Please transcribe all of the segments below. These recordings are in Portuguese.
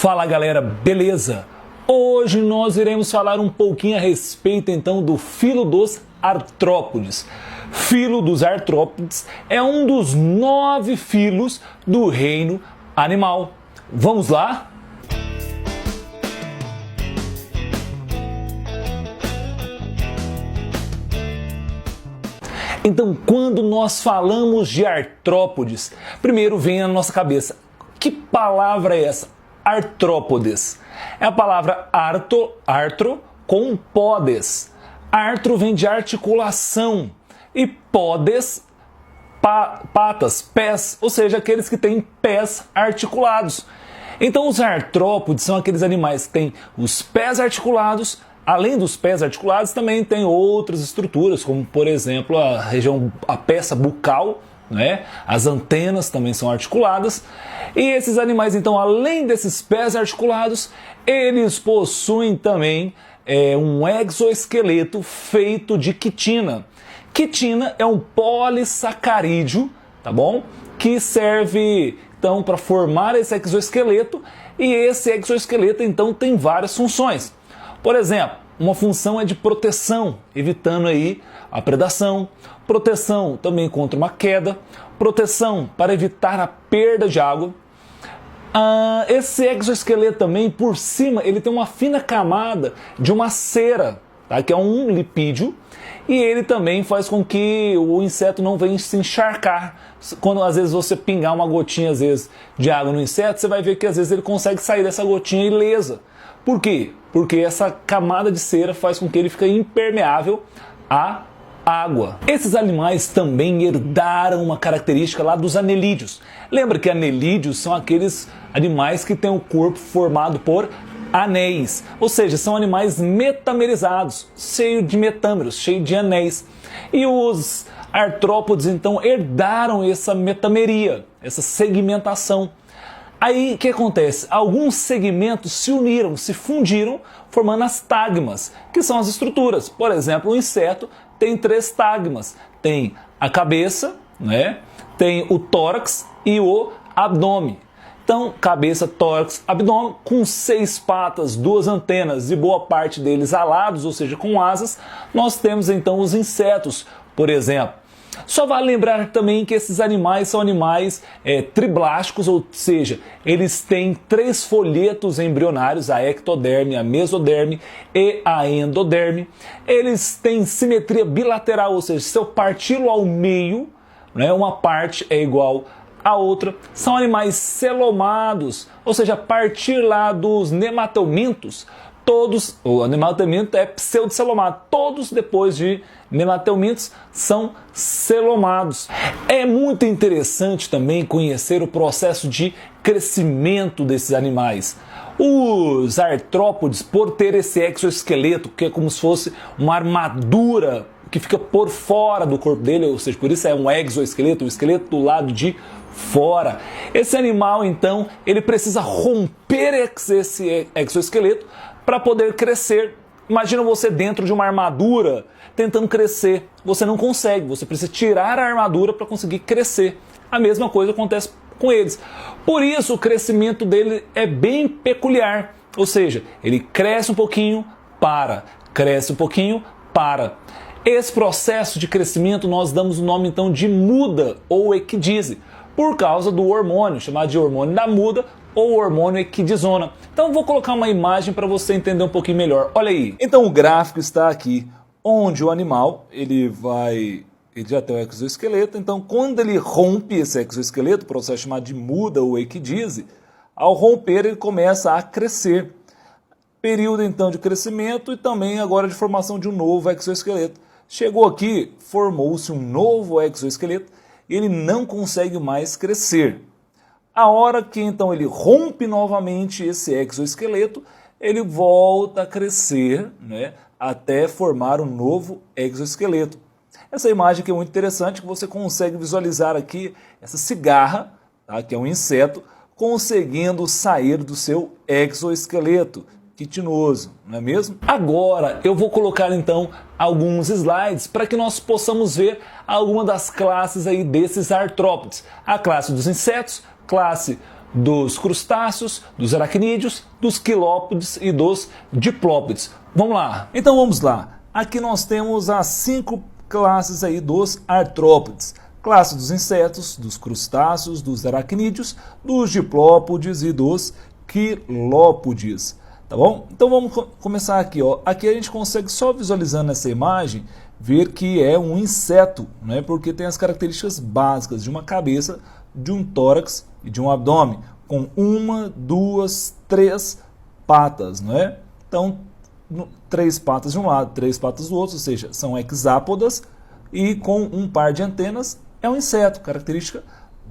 Fala galera, beleza? Hoje nós iremos falar um pouquinho a respeito então do filo dos artrópodes. Filo dos artrópodes é um dos 9 filos do reino animal. Vamos lá? Então, quando nós falamos de artrópodes, primeiro vem à nossa cabeça, que palavra é essa? Artrópodes. É a palavra artro com podes. Artro vem de articulação e podes, patas, pés, ou seja, aqueles que têm pés articulados. Então os artrópodes são aqueles animais que têm os pés articulados. Além dos pés articulados, também tem outras estruturas, como por exemplo a peça bucal, né? As antenas também são articuladas. E esses animais, então, além desses pés articulados, eles possuem também um exoesqueleto feito de quitina. Quitina é um polissacarídeo, tá bom? Que serve então para formar esse exoesqueleto, e esse exoesqueleto então tem várias funções. Por exemplo, uma função é de proteção, evitando aí a predação, proteção também contra uma queda, proteção para evitar a perda de água. Esse exoesqueleto também, por cima, ele tem uma fina camada de uma cera, tá? Que é um lipídio, e ele também faz com que o inseto não venha se encharcar. Quando às vezes você pingar uma gotinha às vezes, de água no inseto, você vai ver que às vezes ele consegue sair dessa gotinha ilesa. Por quê? Porque essa camada de cera faz com que ele fique impermeável à água. Esses animais também herdaram uma característica lá dos anelídeos. Lembra que anelídeos são aqueles animais que têm o corpo formado por anéis, ou seja, são animais metamerizados, cheios de metâmeros, cheios de anéis. E os artrópodes então herdaram essa metameria, essa segmentação. Aí o que acontece? Alguns segmentos se uniram, se fundiram, formando as tagmas, que são as estruturas. Por exemplo, o inseto tem 3 tagmas. Tem a cabeça, né? Tem o tórax e o abdômen. Então, cabeça, tórax, abdômen, com 6 patas, 2 antenas e boa parte deles alados, ou seja, com asas, nós temos então os insetos, por exemplo. Só vale lembrar também que esses animais são animais triblásticos, ou seja, eles têm 3 folhetos embrionários, a ectoderme, a mesoderme e a endoderme. Eles têm simetria bilateral, ou seja, se eu parti-lo ao meio, né, uma parte é igual à outra. São animais celomados, ou seja, a partir lá dos nematelmintos, todos, o nematelminto é pseudocelomado, todos depois de nematelmintos são celomados. É muito interessante também conhecer o processo de crescimento desses animais. Os artrópodes, por ter esse exoesqueleto, que é como se fosse uma armadura que fica por fora do corpo dele, ou seja, por isso é um exoesqueleto, o esqueleto do lado de fora. Esse animal, então, ele precisa romper esse exoesqueleto para poder crescer. Imagina você dentro de uma armadura tentando crescer. Você não consegue, você precisa tirar a armadura para conseguir crescer. A mesma coisa acontece com eles. Por isso o crescimento dele é bem peculiar. Ou seja, ele cresce um pouquinho, para. Cresce um pouquinho, para. Esse processo de crescimento nós damos o nome então de muda ou equidise, por causa do hormônio, chamado de hormônio da muda ou hormônio equidisona. Então vou colocar uma imagem para você entender um pouquinho melhor. Olha aí. Então o gráfico está aqui, onde o animal ele já tem o exoesqueleto. Então quando ele rompe esse exoesqueleto, o processo chamado de muda ou equidise, ao romper ele começa a crescer. Período então de crescimento e também agora de formação de um novo exoesqueleto. Chegou aqui, formou-se um novo exoesqueleto e ele não consegue mais crescer. A hora que então ele rompe novamente esse exoesqueleto, ele volta a crescer, né, até formar um novo exoesqueleto. Essa imagem aqui é muito interessante, que você consegue visualizar aqui essa cigarra, tá, que é um inseto, conseguindo sair do seu exoesqueleto quitinoso, não é mesmo? Agora eu vou colocar então alguns slides para que nós possamos ver alguma das classes aí desses artrópodes. A classe dos insetos, classe dos crustáceos, dos aracnídeos, dos quilópodes e dos diplópodes. Vamos lá. Então vamos lá. Aqui nós temos as 5 classes aí dos artrópodes. Classe dos insetos, dos crustáceos, dos aracnídeos, dos diplópodes e dos quilópodes. Tá bom? Então vamos começar aqui, ó. Aqui a gente consegue só visualizando essa imagem ver que é um inseto, né? Porque tem as características básicas de uma cabeça, de um tórax e de um abdômen, com 1, 2, 3 patas, não é? Então, 3 patas de um lado, 3 patas do outro, ou seja, são hexápodas e com um par de antenas é um inseto, característica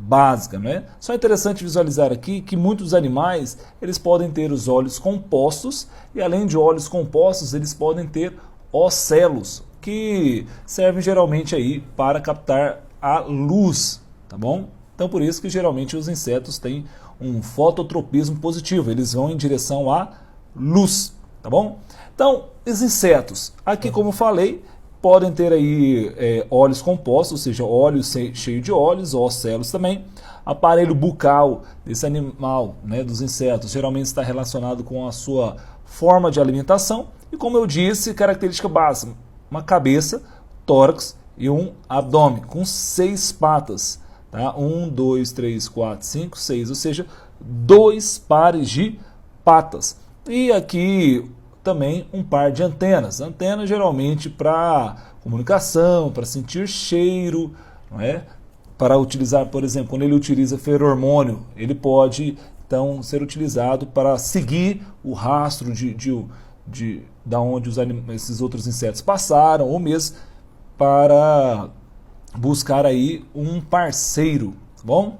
básica, né? Só é interessante visualizar aqui que muitos animais eles podem ter os olhos compostos e além de olhos compostos eles podem ter ocelos que servem geralmente aí para captar a luz, tá bom? Então por isso que geralmente os insetos têm um fototropismo positivo, eles vão em direção à luz, tá bom? Então os insetos, aqui como falei, podem ter aí olhos compostos, ou seja, olhos cheios de olhos, ocelos também. Aparelho bucal desse animal, né, dos insetos, geralmente está relacionado com a sua forma de alimentação. E como eu disse, característica básica, uma cabeça, tórax e um abdômen, com 6 patas. Tá? 1, 2, 3, 4, 5, 6, ou seja, 2 pares de patas. E aqui também um par de antenas. Antenas geralmente para comunicação, para sentir cheiro, não é? Para utilizar, por exemplo, quando ele utiliza feromônio, ele pode então ser utilizado para seguir o rastro da onde esses outros insetos passaram, ou mesmo para buscar aí um parceiro, tá bom?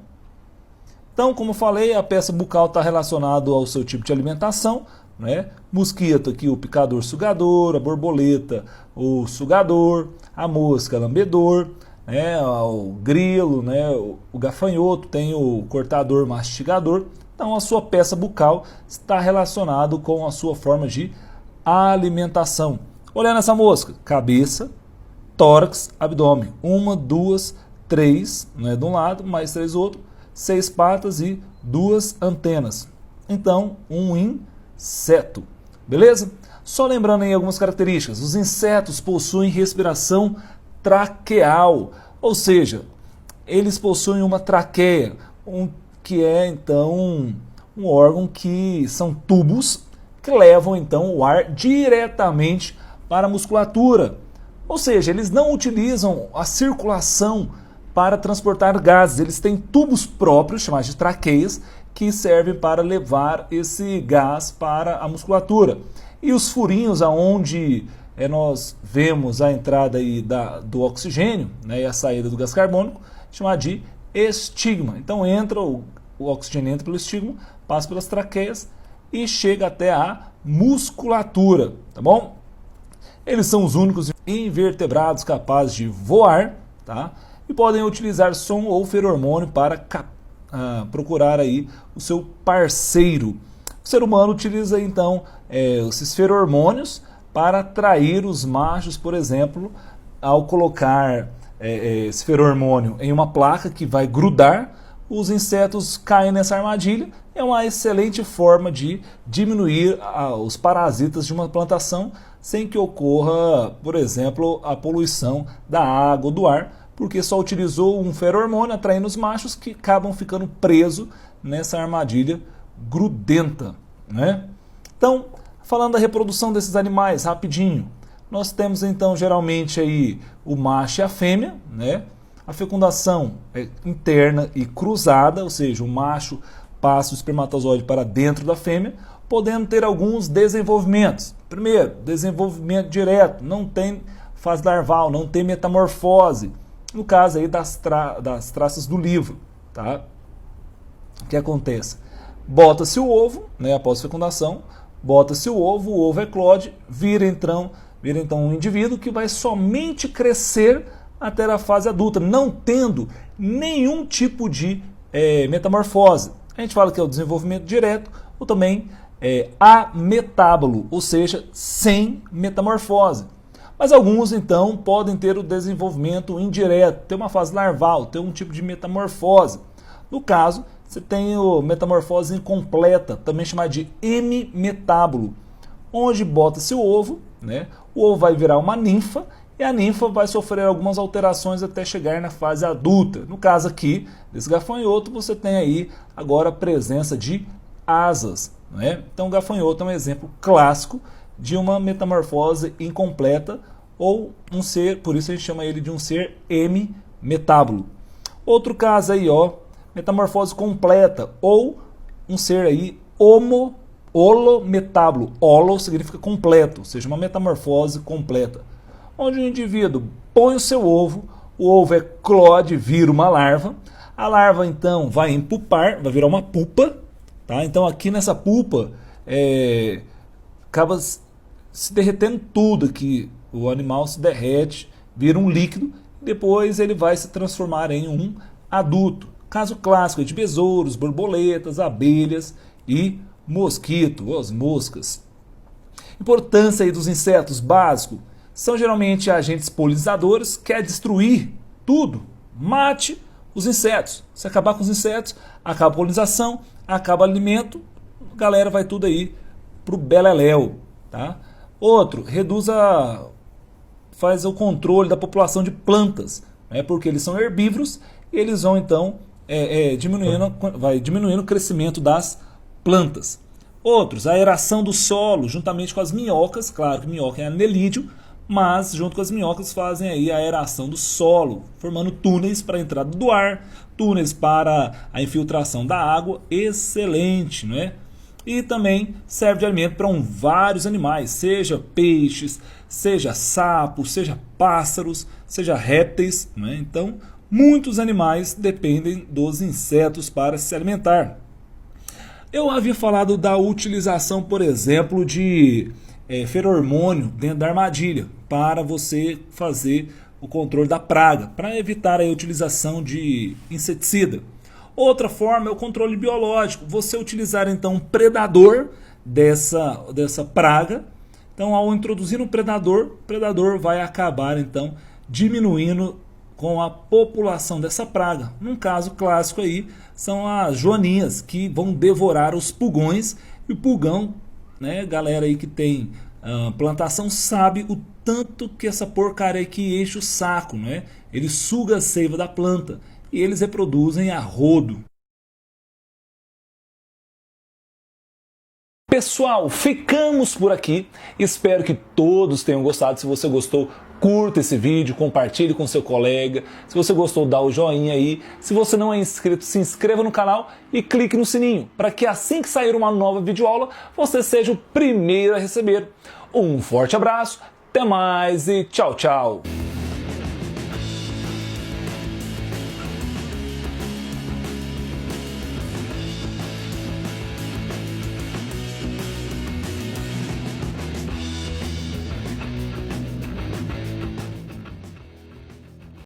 Então, como eu falei, a peça bucal está relacionada ao seu tipo de alimentação, né? Mosquito aqui, o picador sugador, a borboleta, o sugador, a mosca, lambedor, né? O grilo, né? O gafanhoto tem o cortador mastigador. Então a sua peça bucal está relacionado com a sua forma de alimentação. Olhando essa mosca, cabeça, tórax, abdômen, 1, 2, 3, né, de um lado, mais 3 do outro, 6 patas e 2 antenas. Então, um inseto, beleza? Só lembrando aí algumas características, os insetos possuem respiração traqueal, ou seja, eles possuem uma traqueia, que é então um órgão que são tubos que levam então o ar diretamente para a musculatura. Ou seja, eles não utilizam a circulação para transportar gases, eles têm tubos próprios, chamados de traqueias, que servem para levar esse gás para a musculatura. E os furinhos aonde nós vemos a entrada aí do oxigênio, né, e a saída do gás carbônico, chamado de estigma. Então o oxigênio entra pelo estigma, passa pelas traqueias e chega até a musculatura, tá bom? Eles são os únicos invertebrados capazes de voar, tá? E podem utilizar som ou feromônio para procurar aí o seu parceiro. O ser humano utiliza então esses feromônios para atrair os machos, por exemplo, ao colocar esse feromônio em uma placa que vai grudar, os insetos caem nessa armadilha. É uma excelente forma de diminuir os parasitas de uma plantação sem que ocorra, por exemplo, a poluição da água ou do ar, porque só utilizou um feromônio atraindo os machos que acabam ficando presos nessa armadilha grudenta, né? Então, falando da reprodução desses animais, rapidinho, nós temos então geralmente aí o macho e a fêmea, né? A fecundação é interna e cruzada, ou seja, o macho passa o espermatozoide para dentro da fêmea, podendo ter alguns desenvolvimentos. Primeiro, desenvolvimento direto, não tem fase larval, não tem metamorfose. No caso aí das traças do livro, tá? O que acontece? Bota-se o ovo, né, após a fecundação, bota-se o ovo eclode, vira então um indivíduo que vai somente crescer até a fase adulta, não tendo nenhum tipo de metamorfose. A gente fala que é o desenvolvimento direto ou também ametábulo, ou seja, sem metamorfose. Mas alguns então podem ter o desenvolvimento indireto, ter uma fase larval, ter um tipo de metamorfose. No caso, Você tem a metamorfose incompleta, também chamada de hemimetábulo, onde bota-se o ovo, né? O ovo vai virar uma ninfa e a ninfa vai sofrer algumas alterações até chegar na fase adulta. No caso aqui, desse gafanhoto, você tem aí agora a presença de asas, né? Então o gafanhoto é um exemplo clássico de uma metamorfose incompleta ou um ser, por isso a gente chama ele de um ser hemimetábulo. Outro caso aí, ó, metamorfose completa ou um ser aí holometábulo. Holo significa completo, ou seja, uma metamorfose completa, onde o indivíduo põe o seu ovo, o ovo eclode, vira uma larva, a larva então vai empupar, vai virar uma pupa, tá? Então aqui nessa pupa acaba se derretendo tudo aqui, o animal se derrete, vira um líquido, depois ele vai se transformar em um adulto. Caso clássico de besouros, borboletas, abelhas e mosquito, ou as moscas. Importância aí dos insetos básicos, são geralmente agentes polinizadores, quer destruir tudo, mate os insetos. Se acabar com os insetos, acaba a polinização, acaba o alimento, a galera vai tudo aí pro beleléu, tá? Outro, faz o controle da população de plantas, né? Porque eles são herbívoros e eles vão então vai diminuindo o crescimento das plantas. Outros, a aeração do solo, juntamente com as minhocas, claro que minhoca é anelídeo, mas junto com as minhocas fazem aí a aeração do solo, formando túneis para a entrada do ar, túneis para a infiltração da água, excelente, não é? E também serve de alimento para vários animais, seja peixes, seja sapos, seja pássaros, seja répteis, não é? Então, muitos animais dependem dos insetos para se alimentar. Eu havia falado da utilização, por exemplo, de feromônio dentro da armadilha para você fazer o controle da praga, para evitar a utilização de inseticida. Outra forma é o controle biológico, você utilizar então um predador dessa praga. Então, ao introduzir um predador, o predador vai acabar então diminuindo com a população dessa praga. Num caso clássico aí, são as joaninhas, que vão devorar os pulgões. E o pulgão, né, galera aí que tem plantação sabe o tanto que essa porcaria aqui enche o saco, né? Ele suga a seiva da planta e eles reproduzem a rodo. Pessoal, ficamos por aqui. Espero que todos tenham gostado. Se você gostou, curta esse vídeo, compartilhe com seu colega. Se você gostou, dá o joinha aí. Se você não é inscrito, se inscreva no canal e clique no sininho, para que assim que sair uma nova videoaula, você seja o primeiro a receber. Um forte abraço, até mais e tchau, tchau!